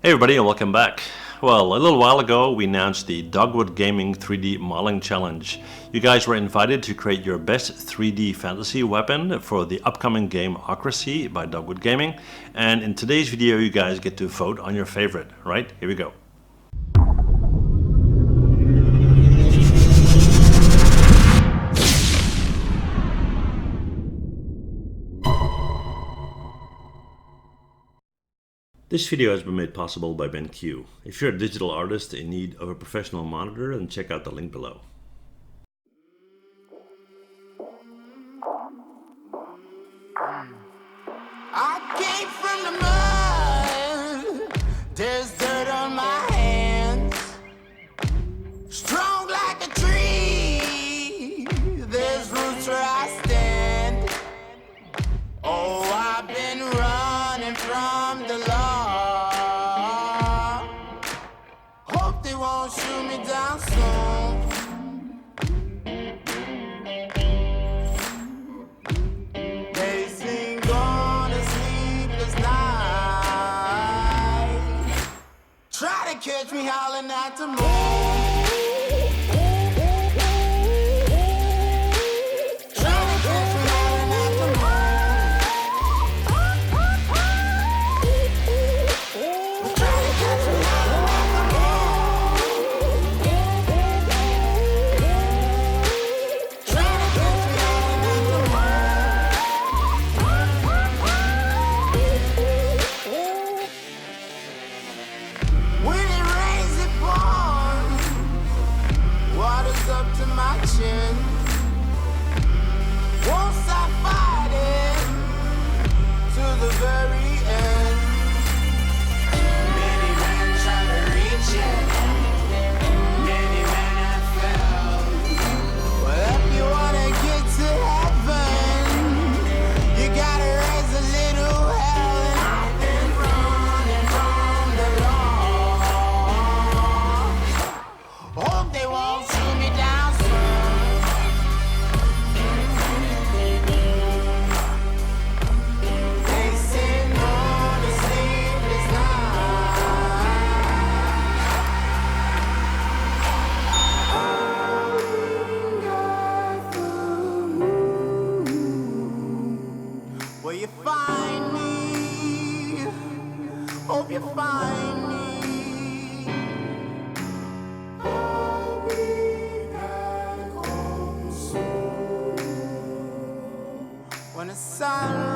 Hey everybody and welcome back. Well, a little while ago we announced the Dogwood Gaming 3D Modeling Challenge. You guys were invited to create your best 3D fantasy weapon for the upcoming game Ocracy by Dogwood Gaming. And in today's video you guys get to vote on your favorite, right? Here we go. This video has been made possible by BenQ. If you're a digital artist in need of a professional monitor, then check out the link below. I came from the mud, there's dirt on my hands. Strong like a tree, there's roots where I stand. Oh, I've been running from the law. Hope they won't shoot me down soon. They sing on a sleepless night. Try to catch me howling at the moon. Won't stop fighting to the very end. Many men try to reach it, many men have failed. Well, if you wanna get to heaven, you gotta raise a little hell. And I've been running from the law. Hope they won't shoot me down soon. Will you find me? Hope you find me. I'll be back home soon. When the sun